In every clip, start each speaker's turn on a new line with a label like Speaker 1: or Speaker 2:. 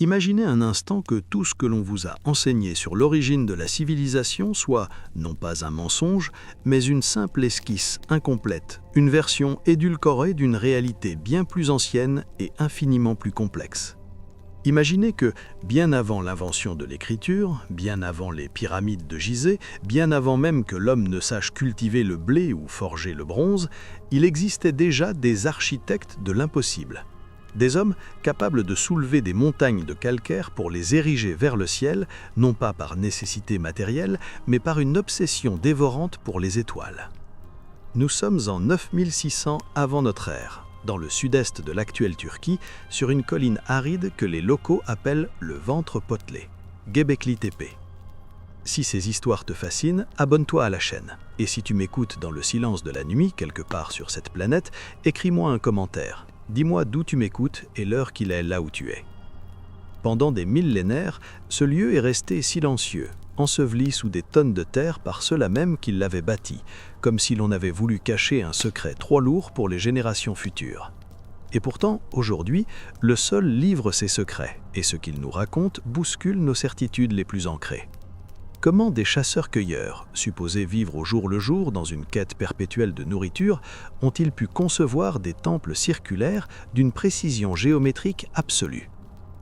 Speaker 1: Imaginez un instant que tout ce que l'on vous a enseigné sur l'origine de la civilisation soit non pas un mensonge, mais une simple esquisse incomplète, une version édulcorée d'une réalité bien plus ancienne et infiniment plus complexe. Imaginez que, bien avant l'invention de l'écriture, bien avant les pyramides de Gizeh, bien avant même que l'homme ne sache cultiver le blé ou forger le bronze, il existait déjà des architectes de l'impossible. Des hommes capables de soulever des montagnes de calcaire pour les ériger vers le ciel, non pas par nécessité matérielle, mais par une obsession dévorante pour les étoiles. Nous sommes en 9600 avant notre ère, dans le sud-est de l'actuelle Turquie, sur une colline aride que les locaux appellent le ventre potelé, Göbekli Tepe. Si ces histoires te fascinent, abonne-toi à la chaîne. Et si tu m'écoutes dans le silence de la nuit, quelque part sur cette planète, écris-moi un commentaire. Dis-moi d'où tu m'écoutes et l'heure qu'il est là où tu es. Pendant des millénaires, ce lieu est resté silencieux, enseveli sous des tonnes de terre par ceux-là même qui l'avaient bâti, comme si l'on avait voulu cacher un secret trop lourd pour les générations futures. Et pourtant, aujourd'hui, le sol livre ses secrets, et ce qu'il nous raconte bouscule nos certitudes les plus ancrées. Comment des chasseurs-cueilleurs, supposés vivre au jour le jour dans une quête perpétuelle de nourriture, ont-ils pu concevoir des temples circulaires d'une précision géométrique absolue?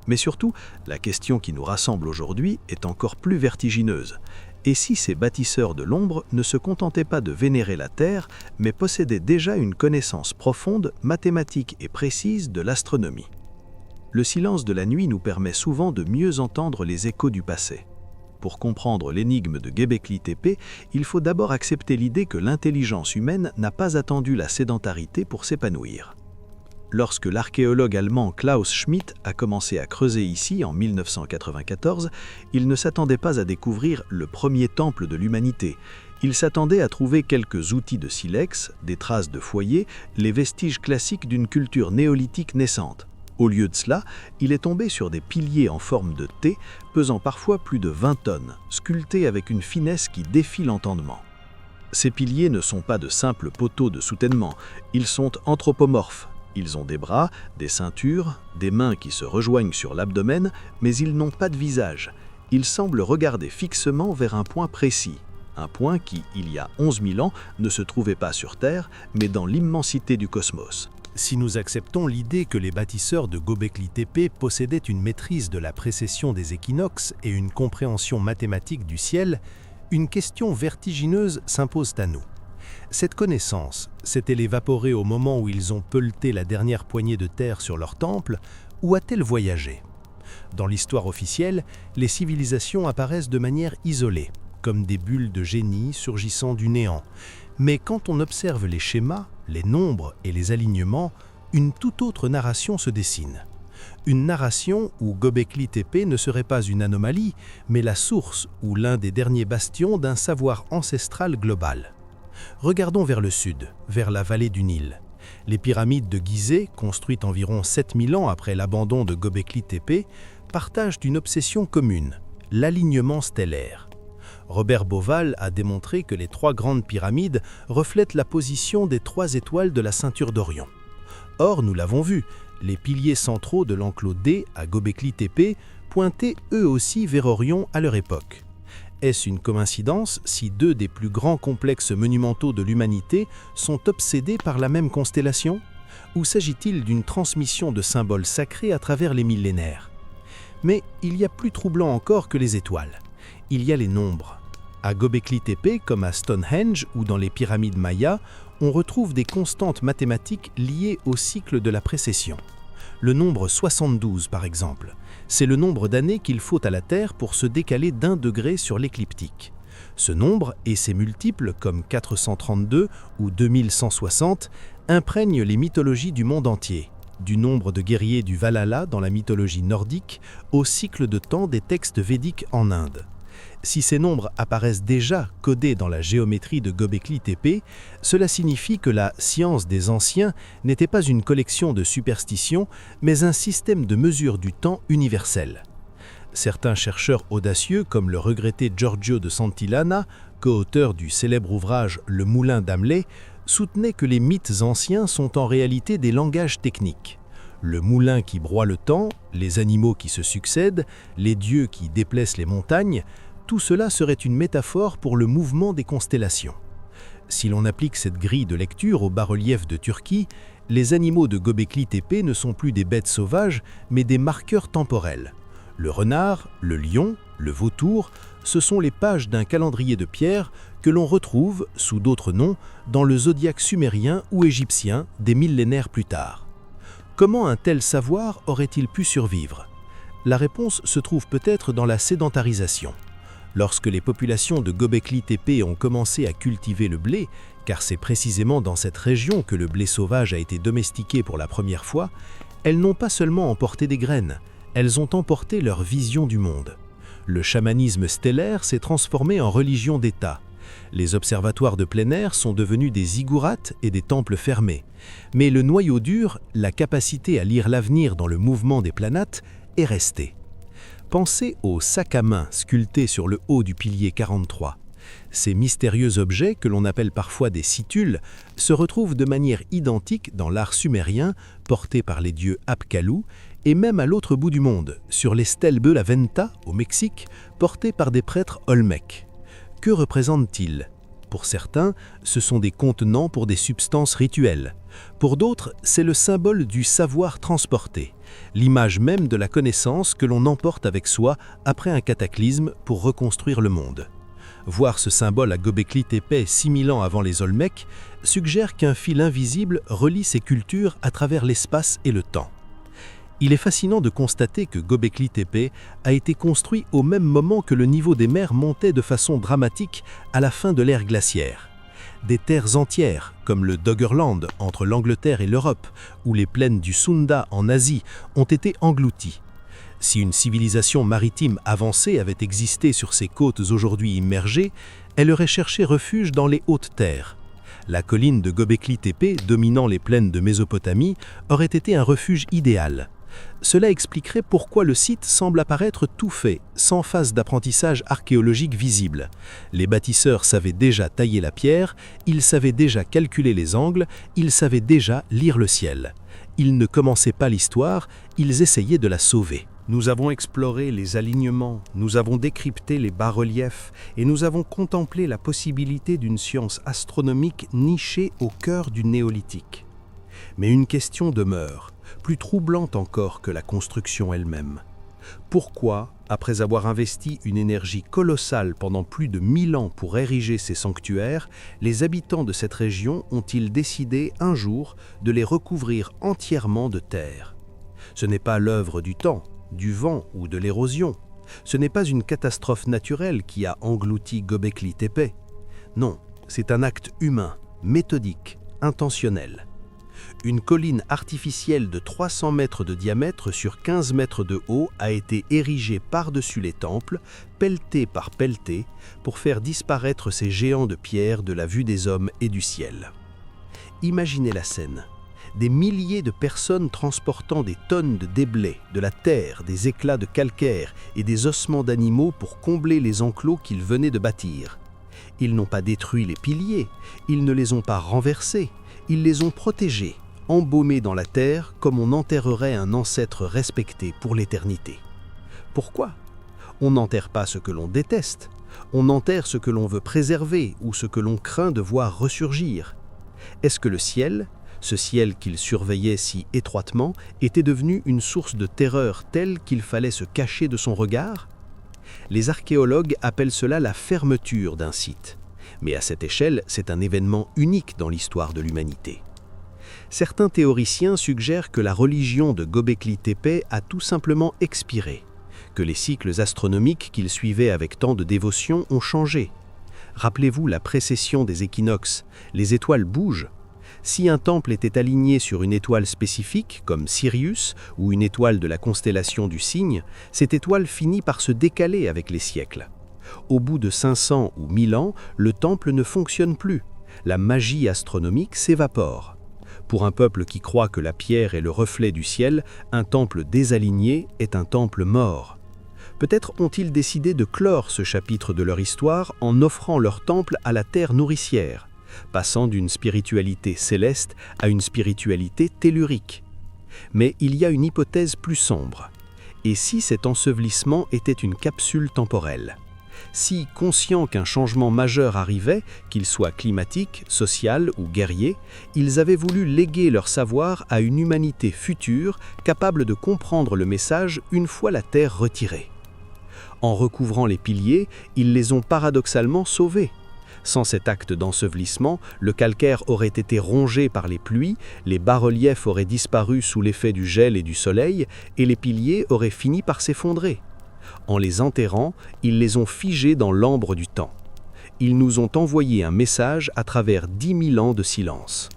Speaker 1: Mais surtout, la question qui nous rassemble aujourd'hui est encore plus vertigineuse. Et si ces bâtisseurs de l'ombre ne se contentaient pas de vénérer la Terre, mais possédaient déjà une connaissance profonde, mathématique et précise de l'astronomie? Le silence de la nuit nous permet souvent de mieux entendre les échos du passé. Pour comprendre l'énigme de Göbekli Tepe, il faut d'abord accepter l'idée que l'intelligence humaine n'a pas attendu la sédentarité pour s'épanouir. Lorsque l'archéologue allemand Klaus Schmidt a commencé à creuser ici en 1994, il ne s'attendait pas à découvrir le premier temple de l'humanité. Il s'attendait à trouver quelques outils de silex, des traces de foyers, les vestiges classiques d'une culture néolithique naissante. Au lieu de cela, il est tombé sur des piliers en forme de T, pesant parfois plus de 20 tonnes, sculptés avec une finesse qui défie l'entendement. Ces piliers ne sont pas de simples poteaux de soutènement, ils sont anthropomorphes. Ils ont des bras, des ceintures, des mains qui se rejoignent sur l'abdomen, mais ils n'ont pas de visage. Ils semblent regarder fixement vers un point précis, un point qui, il y a 11 000 ans, ne se trouvait pas sur Terre, mais dans l'immensité du cosmos.
Speaker 2: Si nous acceptons l'idée que les bâtisseurs de Göbekli Tepe possédaient une maîtrise de la précession des équinoxes et une compréhension mathématique du ciel, une question vertigineuse s'impose à nous. Cette connaissance s'est-elle évaporée au moment où ils ont pelleté la dernière poignée de terre sur leur temple, ou a-t-elle voyagé? Dans l'histoire officielle, les civilisations apparaissent de manière isolée, comme des bulles de génie surgissant du néant. Mais quand on observe les schémas, les nombres et les alignements, une toute autre narration se dessine. Une narration où Göbekli Tepe ne serait pas une anomalie, mais la source ou l'un des derniers bastions d'un savoir ancestral global. Regardons vers le sud, vers la vallée du Nil. Les pyramides de Gizeh, construites environ 7000 ans après l'abandon de Göbekli Tepe, partagent une obsession commune, l'alignement stellaire. Robert Bauval a démontré que les 3 grandes pyramides reflètent la position des 3 étoiles de la ceinture d'Orion. Or, nous l'avons vu, les piliers centraux de l'enclos D à Göbekli Tepe pointaient eux aussi vers Orion à leur époque. Est-ce une coïncidence si 2 des plus grands complexes monumentaux de l'humanité sont obsédés par la même constellation? Ou s'agit-il d'une transmission de symboles sacrés à travers les millénaires? Mais il y a plus troublant encore que les étoiles. Il y a les nombres. À Göbekli Tepe, comme à Stonehenge ou dans les pyramides mayas, on retrouve des constantes mathématiques liées au cycle de la précession. Le nombre 72, par exemple, c'est le nombre d'années qu'il faut à la Terre pour se décaler d'1 degré sur l'écliptique. Ce nombre et ses multiples, comme 432 ou 2160, imprègnent les mythologies du monde entier, du nombre de guerriers du Valhalla dans la mythologie nordique au cycle de temps des textes védiques en Inde. Si ces nombres apparaissent déjà codés dans la géométrie de Göbekli Tepe, cela signifie que la science des anciens n'était pas une collection de superstitions, mais un système de mesure du temps universel. Certains chercheurs audacieux, comme le regretté Giorgio de Santillana, co-auteur du célèbre ouvrage Le Moulin d'Amelais, soutenaient que les mythes anciens sont en réalité des langages techniques. Le moulin qui broie le temps, les animaux qui se succèdent, les dieux qui déplacent les montagnes, tout cela serait une métaphore pour le mouvement des constellations. Si l'on applique cette grille de lecture aux bas-reliefs de Turquie, les animaux de Göbekli Tepe ne sont plus des bêtes sauvages, mais des marqueurs temporels. Le renard, le lion, le vautour, ce sont les pages d'un calendrier de pierre que l'on retrouve, sous d'autres noms, dans le zodiaque sumérien ou égyptien des millénaires plus tard. Comment un tel savoir aurait-il pu survivre? La réponse se trouve peut-être dans la sédentarisation. Lorsque les populations de Göbekli Tepe ont commencé à cultiver le blé, car c'est précisément dans cette région que le blé sauvage a été domestiqué pour la première fois, elles n'ont pas seulement emporté des graines, elles ont emporté leur vision du monde. Le chamanisme stellaire s'est transformé en religion d'État. Les observatoires de plein air sont devenus des ziggourats et des temples fermés. Mais le noyau dur, la capacité à lire l'avenir dans le mouvement des planètes, est resté. Pensez aux sacs à main sculptés sur le haut du pilier 43. Ces mystérieux objets, que l'on appelle parfois des situles, se retrouvent de manière identique dans l'art sumérien, porté par les dieux Apkallu, et même à l'autre bout du monde, sur les stèles de la Venta, au Mexique, portées par des prêtres Olmecs. Que représentent-ils? Pour certains, ce sont des contenants pour des substances rituelles. Pour d'autres, c'est le symbole du savoir transporté, l'image même de la connaissance que l'on emporte avec soi après un cataclysme pour reconstruire le monde. Voir ce symbole à Göbekli Tepe 6000 ans avant les Olmecs suggère qu'un fil invisible relie ces cultures à travers l'espace et le temps. Il est fascinant de constater que Göbekli Tepe a été construit au même moment que le niveau des mers montait de façon dramatique à la fin de l'ère glaciaire. Des terres entières, comme le Doggerland entre l'Angleterre et l'Europe, ou les plaines du Sunda en Asie, ont été englouties. Si une civilisation maritime avancée avait existé sur ces côtes aujourd'hui immergées, elle aurait cherché refuge dans les hautes terres. La colline de Göbekli Tepe, dominant les plaines de Mésopotamie, aurait été un refuge idéal. Cela expliquerait pourquoi le site semble apparaître tout fait, sans phase d'apprentissage archéologique visible. Les bâtisseurs savaient déjà tailler la pierre, ils savaient déjà calculer les angles, ils savaient déjà lire le ciel. Ils ne commençaient pas l'histoire, ils essayaient de la sauver.
Speaker 1: Nous avons exploré les alignements, nous avons décrypté les bas-reliefs et nous avons contemplé la possibilité d'une science astronomique nichée au cœur du néolithique. Mais une question demeure, plus troublante encore que la construction elle-même. Pourquoi, après avoir investi une énergie colossale pendant plus de 1000 ans pour ériger ces sanctuaires, les habitants de cette région ont-ils décidé un jour de les recouvrir entièrement de terre? Ce n'est pas l'œuvre du temps, du vent ou de l'érosion. Ce n'est pas une catastrophe naturelle qui a englouti Göbekli Tepe. Non, c'est un acte humain, méthodique, intentionnel. Une colline artificielle de 300 mètres de diamètre sur 15 mètres de haut a été érigée par-dessus les temples, pelletée par pelletée, pour faire disparaître ces géants de pierre de la vue des hommes et du ciel. Imaginez la scène. Des milliers de personnes transportant des tonnes de déblais, de la terre, des éclats de calcaire et des ossements d'animaux pour combler les enclos qu'ils venaient de bâtir. Ils n'ont pas détruit les piliers, ils ne les ont pas renversés, ils les ont protégés, embaumés dans la terre comme on enterrerait un ancêtre respecté pour l'éternité. Pourquoi? On n'enterre pas ce que l'on déteste, on enterre ce que l'on veut préserver ou ce que l'on craint de voir ressurgir. Est-ce que le ciel, ce ciel qu'il surveillait si étroitement, était devenu une source de terreur telle qu'il fallait se cacher de son regard? Les archéologues appellent cela la fermeture d'un site. Mais à cette échelle, c'est un événement unique dans l'histoire de l'humanité. Certains théoriciens suggèrent que la religion de Göbekli Tepe a tout simplement expiré, que les cycles astronomiques qu'il suivait avec tant de dévotion ont changé. Rappelez-vous la précession des équinoxes, les étoiles bougent. Si un temple était aligné sur une étoile spécifique, comme Sirius ou une étoile de la constellation du Cygne, cette étoile finit par se décaler avec les siècles. Au bout de 500 ou 1000 ans, le temple ne fonctionne plus. La magie astronomique s'évapore. Pour un peuple qui croit que la pierre est le reflet du ciel, un temple désaligné est un temple mort. Peut-être ont-ils décidé de clore ce chapitre de leur histoire en offrant leur temple à la terre nourricière, passant d'une spiritualité céleste à une spiritualité tellurique.
Speaker 2: Mais il y a une hypothèse plus sombre. Et si cet ensevelissement était une capsule temporelle ? Si, conscients qu'un changement majeur arrivait, qu'il soit climatique, social ou guerrier, ils avaient voulu léguer leur savoir à une humanité future capable de comprendre le message une fois la Terre retirée. En recouvrant les piliers, ils les ont paradoxalement sauvés. Sans cet acte d'ensevelissement, le calcaire aurait été rongé par les pluies, les bas-reliefs auraient disparu sous l'effet du gel et du soleil, et les piliers auraient fini par s'effondrer. En les enterrant, ils les ont figés dans l'ambre du temps. Ils nous ont envoyé un message à travers 10 000 ans de silence.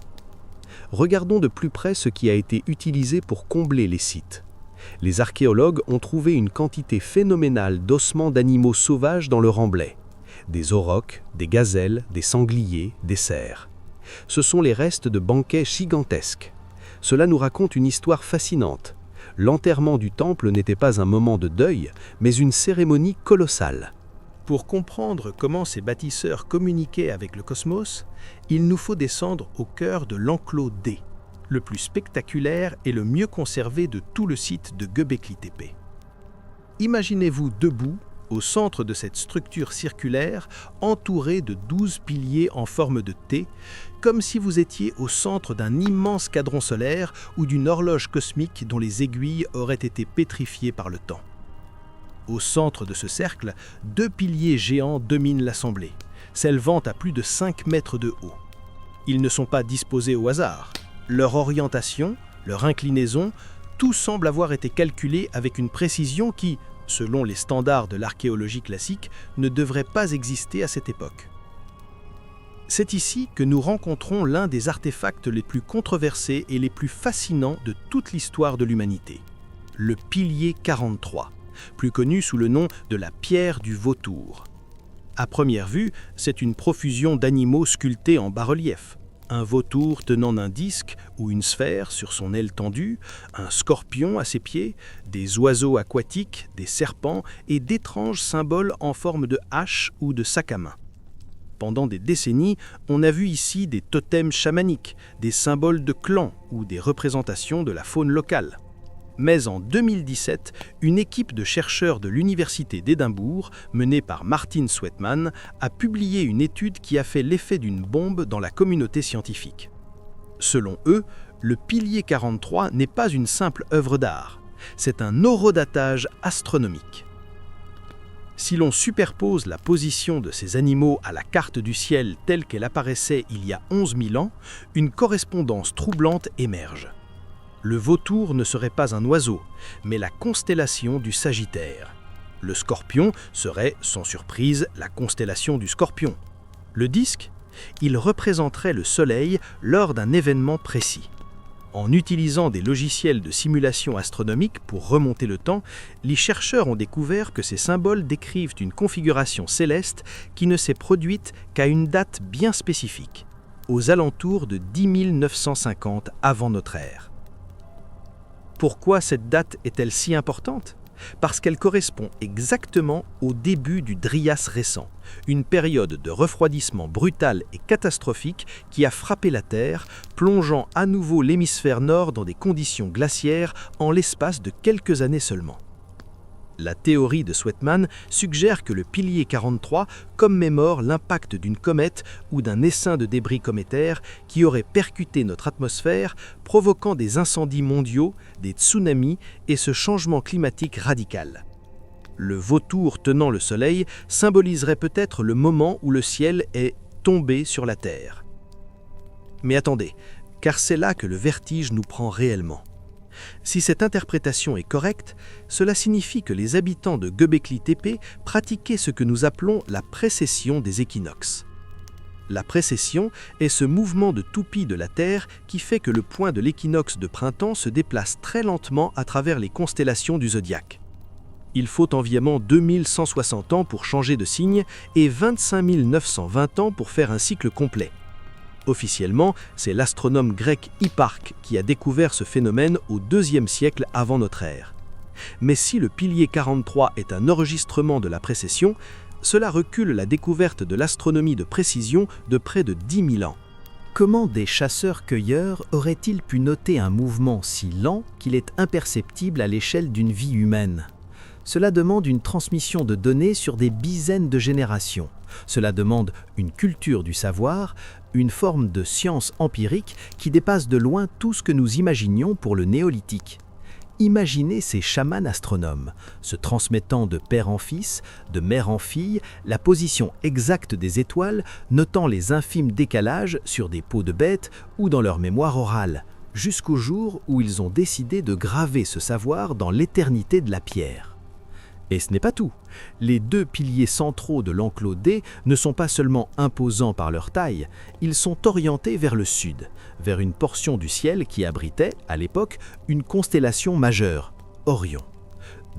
Speaker 2: Regardons de plus près ce qui a été utilisé pour combler les sites. Les archéologues ont trouvé une quantité phénoménale d'ossements d'animaux sauvages dans le remblai. Des aurochs, des gazelles, des sangliers, des cerfs. Ce sont les restes de banquets gigantesques. Cela nous raconte une histoire fascinante. L'enterrement du temple n'était pas un moment de deuil, mais une cérémonie colossale.
Speaker 1: Pour comprendre comment ces bâtisseurs communiquaient avec le cosmos, il nous faut descendre au cœur de l'enclos D, le plus spectaculaire et le mieux conservé de tout le site de Göbekli Tepe. Imaginez-vous debout, au centre de cette structure circulaire, entourée de 12 piliers en forme de T, comme si vous étiez au centre d'un immense cadran solaire ou d'une horloge cosmique dont les aiguilles auraient été pétrifiées par le temps. Au centre de ce cercle, 2 piliers géants dominent l'assemblée, s'élevant à plus de 5 mètres de haut. Ils ne sont pas disposés au hasard. Leur orientation, leur inclinaison, tout semble avoir été calculé avec une précision qui, selon les standards de l'archéologie classique, ne devrait pas exister à cette époque. C'est ici que nous rencontrons l'un des artefacts les plus controversés et les plus fascinants de toute l'histoire de l'humanité, le pilier 43, plus connu sous le nom de la pierre du vautour. À première vue, c'est une profusion d'animaux sculptés en bas-relief. Un vautour tenant un disque ou une sphère sur son aile tendue, un scorpion à ses pieds, des oiseaux aquatiques, des serpents et d'étranges symboles en forme de hache ou de sac à main. Pendant des décennies, on a vu ici des totems chamaniques, des symboles de clans ou des représentations de la faune locale. Mais en 2017, une équipe de chercheurs de l'Université d'Édimbourg, menée par Martin Sweatman, a publié une étude qui a fait l'effet d'une bombe dans la communauté scientifique. Selon eux, le pilier 43 n'est pas une simple œuvre d'art, c'est un horodatage astronomique. Si l'on superpose la position de ces animaux à la carte du ciel telle qu'elle apparaissait il y a 11 000 ans, une correspondance troublante émerge. Le vautour ne serait pas un oiseau, mais la constellation du Sagittaire. Le scorpion serait, sans surprise, la constellation du Scorpion. Le disque, il représenterait le Soleil lors d'un événement précis. En utilisant des logiciels de simulation astronomique pour remonter le temps, les chercheurs ont découvert que ces symboles décrivent une configuration céleste qui ne s'est produite qu'à une date bien spécifique, aux alentours de 10 950 avant notre ère. Pourquoi cette date est-elle si importante ? Parce qu'elle correspond exactement au début du Dryas récent, une période de refroidissement brutal et catastrophique qui a frappé la Terre, plongeant à nouveau l'hémisphère nord dans des conditions glaciaires en l'espace de quelques années seulement. La théorie de Sweatman suggère que le pilier 43 commémore l'impact d'une comète ou d'un essaim de débris cométaires qui aurait percuté notre atmosphère, provoquant des incendies mondiaux, des tsunamis et ce changement climatique radical. Le vautour tenant le soleil symboliserait peut-être le moment où le ciel est tombé sur la Terre. Mais attendez, car c'est là que le vertige nous prend réellement. Si cette interprétation est correcte, cela signifie que les habitants de Göbekli Tepe pratiquaient ce que nous appelons la précession des équinoxes. La précession est ce mouvement de toupie de la Terre qui fait que le point de l'équinoxe de printemps se déplace très lentement à travers les constellations du zodiaque. Il faut environ 2160 ans pour changer de signe et 25 920 ans pour faire un cycle complet. Officiellement, c'est l'astronome grec Hipparque qui a découvert ce phénomène au IIe siècle avant notre ère. Mais si le pilier 43 est un enregistrement de la précession, cela recule la découverte de l'astronomie de précision de près de 10 000 ans.
Speaker 3: Comment des chasseurs-cueilleurs auraient-ils pu noter un mouvement si lent qu'il est imperceptible à l'échelle d'une vie humaine? Cela demande une transmission de données sur des dizaines de générations. Cela demande une culture du savoir, une forme de science empirique qui dépasse de loin tout ce que nous imaginions pour le néolithique. Imaginez ces chamans astronomes, se transmettant de père en fils, de mère en fille, la position exacte des étoiles, notant les infimes décalages sur des peaux de bêtes ou dans leur mémoire orale, jusqu'au jour où ils ont décidé de graver ce savoir dans l'éternité de la pierre. Et ce n'est pas tout. Les deux piliers centraux de l'enclos D ne sont pas seulement imposants par leur taille, ils sont orientés vers le sud, vers une portion du ciel qui abritait, à l'époque, une constellation majeure, Orion.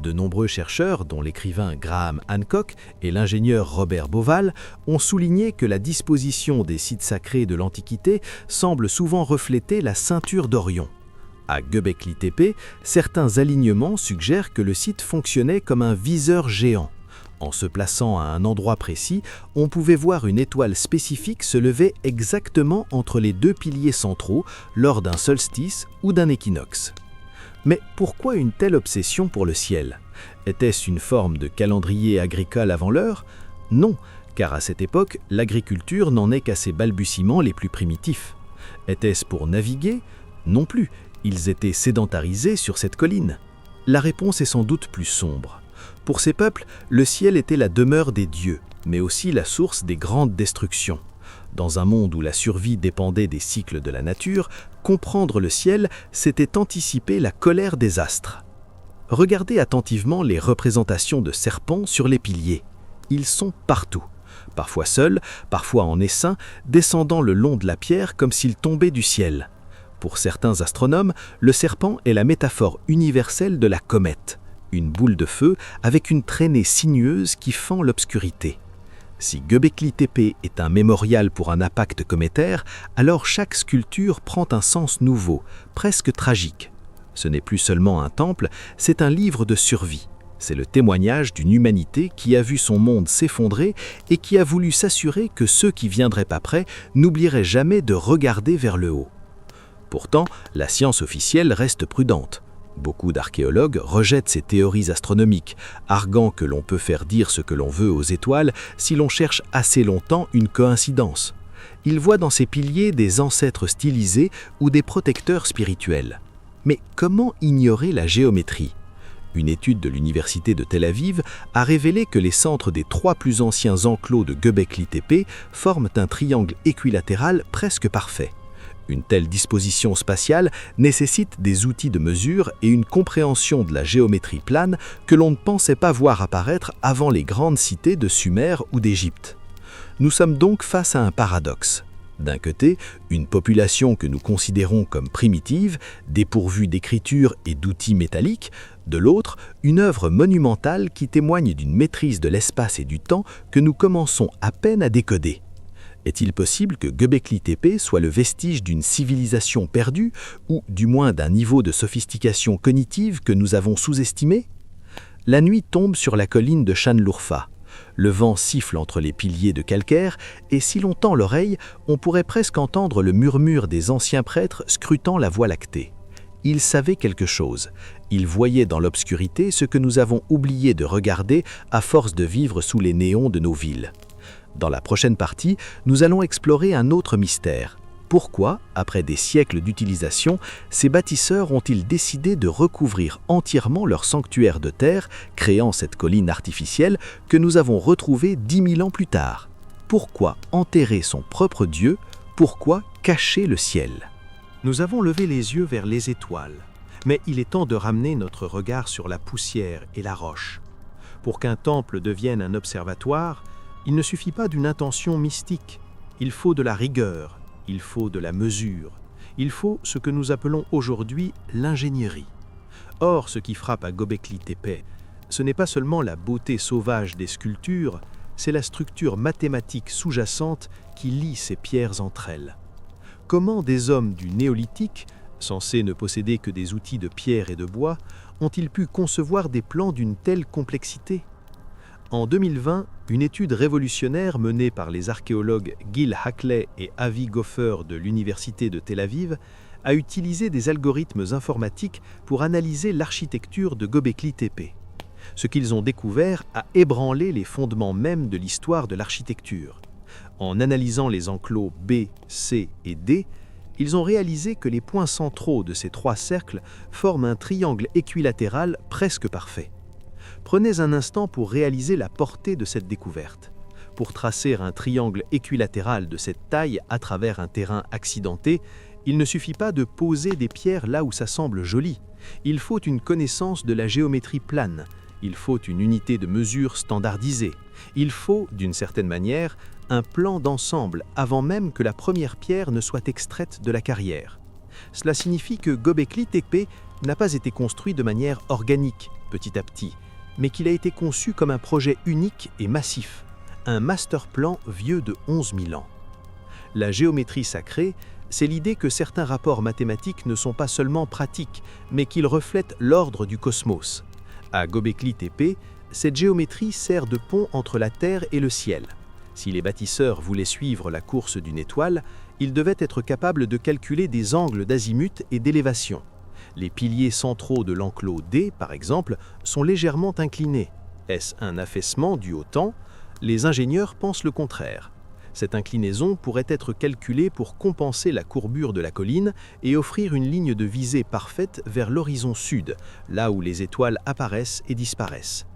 Speaker 3: De nombreux chercheurs, dont l'écrivain Graham Hancock et l'ingénieur Robert Bauval, ont souligné que la disposition des sites sacrés de l'Antiquité semble souvent refléter la ceinture d'Orion. À Göbekli Tepe, certains alignements suggèrent que le site fonctionnait comme un viseur géant. En se plaçant à un endroit précis, on pouvait voir une étoile spécifique se lever exactement entre les deux piliers centraux lors d'un solstice ou d'un équinoxe. Mais pourquoi une telle obsession pour le ciel? Était-ce une forme de calendrier agricole avant l'heure? Non, car à cette époque, l'agriculture n'en est qu'à ses balbutiements les plus primitifs. Était-ce pour naviguer? Non plus. Ils étaient sédentarisés sur cette colline. La réponse est sans doute plus sombre. Pour ces peuples, le ciel était la demeure des dieux, mais aussi la source des grandes destructions. Dans un monde où la survie dépendait des cycles de la nature, comprendre le ciel, c'était anticiper la colère des astres. Regardez attentivement les représentations de serpents sur les piliers. Ils sont partout. Parfois seuls, parfois en essaim, descendant le long de la pierre comme s'ils tombaient du ciel. Pour certains astronomes, le serpent est la métaphore universelle de la comète, une boule de feu avec une traînée sinueuse qui fend l'obscurité. Si Göbekli Tepe est un mémorial pour un impact cométaire, alors chaque sculpture prend un sens nouveau, presque tragique. Ce n'est plus seulement un temple, c'est un livre de survie. C'est le témoignage d'une humanité qui a vu son monde s'effondrer et qui a voulu s'assurer que ceux qui viendraient après n'oublieraient jamais de regarder vers le haut. Pourtant, la science officielle reste prudente. Beaucoup d'archéologues rejettent ces théories astronomiques, arguant que l'on peut faire dire ce que l'on veut aux étoiles si l'on cherche assez longtemps une coïncidence. Ils voient dans ces piliers des ancêtres stylisés ou des protecteurs spirituels. Mais comment ignorer la géométrie? Une étude de l'université de Tel Aviv a révélé que les centres des 3 plus anciens enclos de Göbekli Tepe forment un triangle équilatéral presque parfait. Une telle disposition spatiale nécessite des outils de mesure et une compréhension de la géométrie plane que l'on ne pensait pas voir apparaître avant les grandes cités de Sumer ou d'Égypte. Nous sommes donc face à un paradoxe. D'un côté, une population que nous considérons comme primitive, dépourvue d'écriture et d'outils métalliques. De l'autre, une œuvre monumentale qui témoigne d'une maîtrise de l'espace et du temps que nous commençons à peine à décoder. Est-il possible que Göbekli Tepe soit le vestige d'une civilisation perdue, ou du moins d'un niveau de sophistication cognitive que nous avons sous-estimé? La nuit tombe sur la colline de Şanlıurfa. Le vent siffle entre les piliers de calcaire, et si l'on tend l'oreille, on pourrait presque entendre le murmure des anciens prêtres scrutant la Voie lactée. Ils savaient quelque chose. Ils voyaient dans l'obscurité ce que nous avons oublié de regarder à force de vivre sous les néons de nos villes. Dans la prochaine partie, nous allons explorer un autre mystère. Pourquoi, après des siècles d'utilisation, ces bâtisseurs ont-ils décidé de recouvrir entièrement leur sanctuaire de terre, créant cette colline artificielle que nous avons retrouvée 10 000 ans plus tard? Pourquoi enterrer son propre Dieu? Pourquoi cacher le ciel?
Speaker 2: Nous avons levé les yeux vers les étoiles, mais il est temps de ramener notre regard sur la poussière et la roche. Pour qu'un temple devienne un observatoire, il ne suffit pas d'une intention mystique, il faut de la rigueur, il faut de la mesure, il faut ce que nous appelons aujourd'hui l'ingénierie. Or, ce qui frappe à Göbekli Tepe, ce n'est pas seulement la beauté sauvage des sculptures, c'est la structure mathématique sous-jacente qui lie ces pierres entre elles. Comment des hommes du néolithique, censés ne posséder que des outils de pierre et de bois, ont-ils pu concevoir des plans d'une telle complexité?
Speaker 1: En 2020, une étude révolutionnaire menée par les archéologues Gil Hackley et Avi Goffer de l'Université de Tel Aviv a utilisé des algorithmes informatiques pour analyser l'architecture de Göbekli Tepe. Ce qu'ils ont découvert a ébranlé les fondements mêmes de l'histoire de l'architecture. En analysant les enclos B, C et D, ils ont réalisé que les points centraux de ces 3 cercles forment un triangle équilatéral presque parfait. Prenez un instant pour réaliser la portée de cette découverte. Pour tracer un triangle équilatéral de cette taille à travers un terrain accidenté, il ne suffit pas de poser des pierres là où ça semble joli. Il faut une connaissance de la géométrie plane. Il faut une unité de mesure standardisée. Il faut, d'une certaine manière, un plan d'ensemble avant même que la première pierre ne soit extraite de la carrière. Cela signifie que Göbekli Tepe n'a pas été construit de manière organique, petit à petit, mais qu'il a été conçu comme un projet unique et massif, un master plan vieux de 11 000 ans. La géométrie sacrée, c'est l'idée que certains rapports mathématiques ne sont pas seulement pratiques, mais qu'ils reflètent l'ordre du cosmos. À Göbekli Tepe, cette géométrie sert de pont entre la Terre et le ciel. Si les bâtisseurs voulaient suivre la course d'une étoile, ils devaient être capables de calculer des angles d'azimut et d'élévation. Les piliers centraux de l'enclos D, par exemple, sont légèrement inclinés. Est-ce un affaissement dû au temps? Les ingénieurs pensent le contraire. Cette inclinaison pourrait être calculée pour compenser la courbure de la colline et offrir une ligne de visée parfaite vers l'horizon sud, là où les étoiles apparaissent et disparaissent.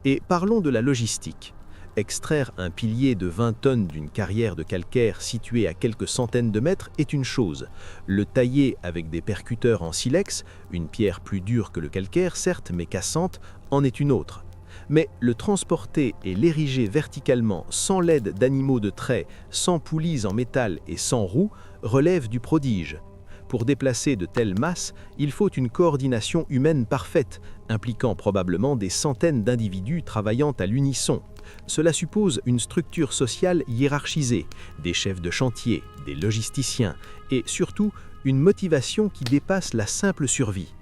Speaker 1: Et parlons de la logistique. Extraire un pilier de 20 tonnes d'une carrière de calcaire située à quelques centaines de mètres est une chose. Le tailler avec des percuteurs en silex, une pierre plus dure que le calcaire certes, mais cassante, en est une autre. Mais le transporter et l'ériger verticalement sans l'aide d'animaux de trait, sans poulies en métal et sans roues, relève du prodige. Pour déplacer de telles masses, il faut une coordination humaine parfaite, impliquant probablement des centaines d'individus travaillant à l'unisson. Cela suppose une structure sociale hiérarchisée, des chefs de chantier, des logisticiens et surtout une motivation qui dépasse la simple survie.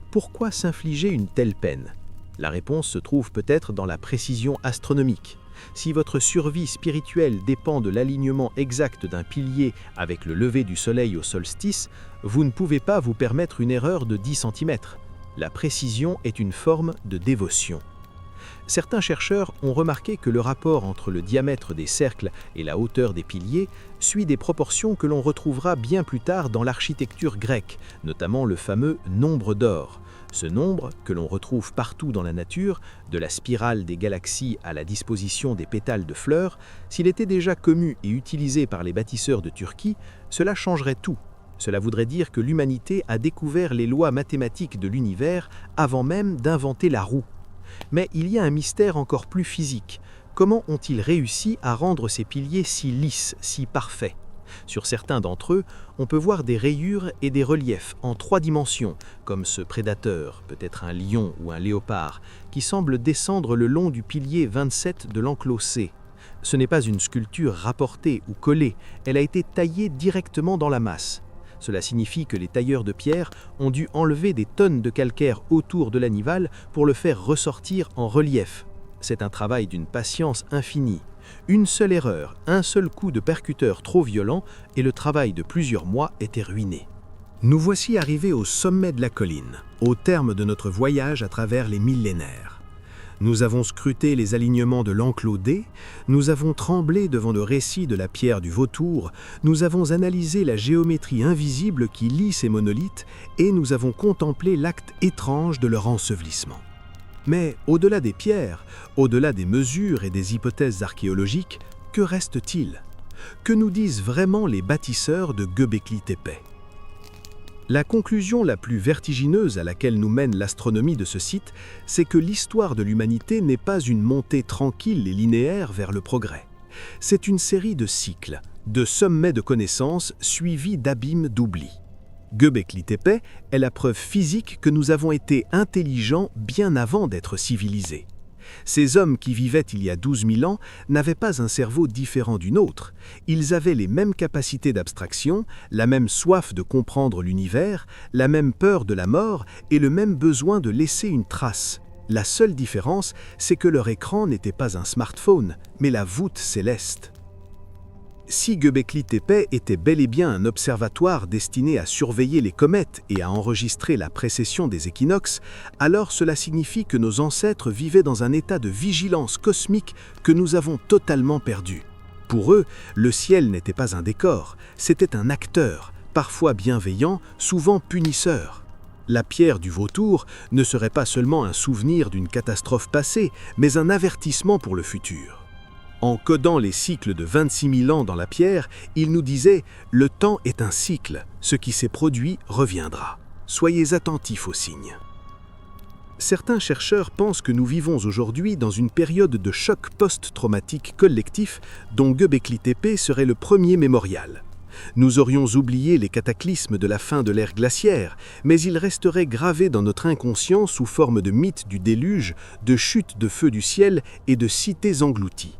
Speaker 1: Pourquoi s'infliger une telle peine? La réponse se trouve peut-être dans la précision astronomique. Si votre survie spirituelle dépend de l'alignement exact d'un pilier avec le lever du soleil au solstice, vous ne pouvez pas vous permettre une erreur de 10 cm. La précision est une forme de dévotion. Certains chercheurs ont remarqué que le rapport entre le diamètre des cercles et la hauteur des piliers suit des proportions que l'on retrouvera bien plus tard dans l'architecture grecque, notamment le fameux nombre d'or. Ce nombre, que l'on retrouve partout dans la nature, de la spirale des galaxies à la disposition des pétales de fleurs, s'il était déjà connu et utilisé par les bâtisseurs de Turquie, cela changerait tout. Cela voudrait dire que l'humanité a découvert les lois mathématiques de l'univers avant même d'inventer la roue. Mais il y a un mystère encore plus physique. Comment ont-ils réussi à rendre ces piliers si lisses, si parfaits? Sur certains d'entre eux, on peut voir des rayures et des reliefs en 3 dimensions, comme ce prédateur, peut-être un lion ou un léopard, qui semble descendre le long du pilier 27 de l'enclos C. Ce n'est pas une sculpture rapportée ou collée, elle a été taillée directement dans la masse. Cela signifie que les tailleurs de pierre ont dû enlever des tonnes de calcaire autour de l'anival pour le faire ressortir en relief. C'est un travail d'une patience infinie. Une seule erreur, un seul coup de percuteur trop violent et le travail de plusieurs mois était ruiné.
Speaker 2: Nous voici arrivés au sommet de la colline, au terme de notre voyage à travers les millénaires. Nous avons scruté les alignements de l'enclos D, nous avons tremblé devant le récit de la pierre du vautour, nous avons analysé la géométrie invisible qui lie ces monolithes et nous avons contemplé l'acte étrange de leur ensevelissement. Mais au-delà des pierres, au-delà des mesures et des hypothèses archéologiques, que reste-t-il? Que nous disent vraiment les bâtisseurs de Göbekli Tepe? La conclusion la plus vertigineuse à laquelle nous mène l'astronomie de ce site, c'est que l'histoire de l'humanité n'est pas une montée tranquille et linéaire vers le progrès. C'est une série de cycles, de sommets de connaissances suivis d'abîmes d'oubli. Göbekli Tepe est la preuve physique que nous avons été intelligents bien avant d'être civilisés. Ces hommes qui vivaient il y a 12 000 ans n'avaient pas un cerveau différent du nôtre. Ils avaient les mêmes capacités d'abstraction, la même soif de comprendre l'univers, la même peur de la mort et le même besoin de laisser une trace. La seule différence, c'est que leur écran n'était pas un smartphone, mais la voûte céleste. Si Göbekli Tepe était bel et bien un observatoire destiné à surveiller les comètes et à enregistrer la précession des équinoxes, alors cela signifie que nos ancêtres vivaient dans un état de vigilance cosmique que nous avons totalement perdu. Pour eux, le ciel n'était pas un décor, c'était un acteur, parfois bienveillant, souvent punisseur. La pierre du vautour ne serait pas seulement un souvenir d'une catastrophe passée, mais un avertissement pour le futur. En codant les cycles de 26 000 ans dans la pierre, il nous disait « Le temps est un cycle, ce qui s'est produit reviendra. Soyez attentifs aux signes ». Certains chercheurs pensent que nous vivons aujourd'hui dans une période de choc post-traumatique collectif dont Göbekli Tepe serait le premier mémorial. Nous aurions oublié les cataclysmes de la fin de l'ère glaciaire, mais ils resteraient gravés dans notre inconscient sous forme de mythes du déluge, de chutes de feu du ciel et de cités englouties.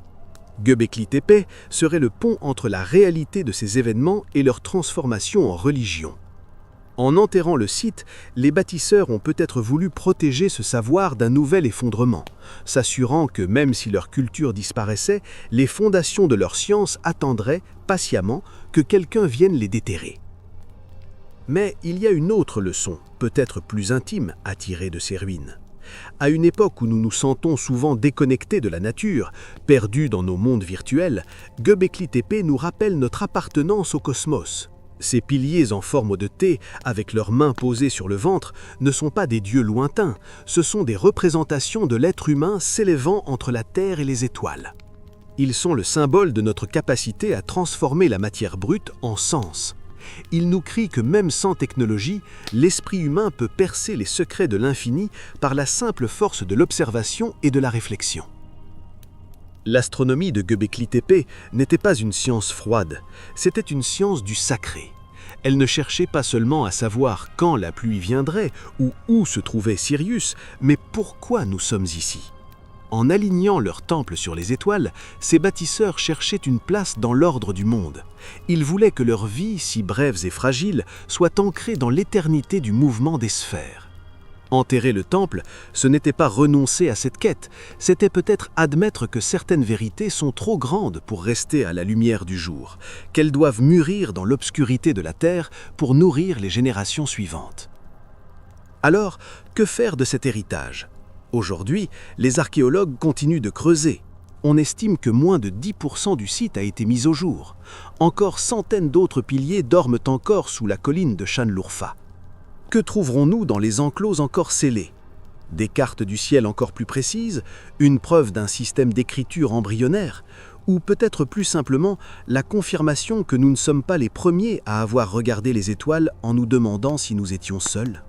Speaker 2: Göbekli Tepe serait le pont entre la réalité de ces événements et leur transformation en religion. En enterrant le site, les bâtisseurs ont peut-être voulu protéger ce savoir d'un nouvel effondrement, s'assurant que même si leur culture disparaissait, les fondations de leur science attendraient, patiemment, que quelqu'un vienne les déterrer. Mais il y a une autre leçon, peut-être plus intime, à tirer de ces ruines. À une époque où nous nous sentons souvent déconnectés de la nature, perdus dans nos mondes virtuels, Göbekli Tepe nous rappelle notre appartenance au cosmos. Ces piliers en forme de T, avec leurs mains posées sur le ventre, ne sont pas des dieux lointains, ce sont des représentations de l'être humain s'élevant entre la Terre et les étoiles. Ils sont le symbole de notre capacité à transformer la matière brute en sens. Ils nous crient que même sans technologie, l'esprit humain peut percer les secrets de l'infini par la simple force de l'observation et de la réflexion. L'astronomie de Göbekli Tepe n'était pas une science froide, c'était une science du sacré. Elle ne cherchait pas seulement à savoir quand la pluie viendrait ou où se trouvait Sirius, mais pourquoi nous sommes ici. En alignant leur temple sur les étoiles, ces bâtisseurs cherchaient une place dans l'ordre du monde. Ils voulaient que leur vie, si brèves et fragiles, soit ancrée dans l'éternité du mouvement des sphères. Enterrer le temple, ce n'était pas renoncer à cette quête, c'était peut-être admettre que certaines vérités sont trop grandes pour rester à la lumière du jour, qu'elles doivent mûrir dans l'obscurité de la terre pour nourrir les générations suivantes. Alors, que faire de cet héritage ? Aujourd'hui, les archéologues continuent de creuser. On estime que moins de 10% du site a été mis au jour. Encore centaines d'autres piliers dorment encore sous la colline de Şanlıurfa. Que trouverons-nous dans les enclos encore scellés ? Des cartes du ciel encore plus précises, une preuve d'un système d'écriture embryonnaire, ou peut-être plus simplement la confirmation que nous ne sommes pas les premiers à avoir regardé les étoiles en nous demandant si nous étions seuls ?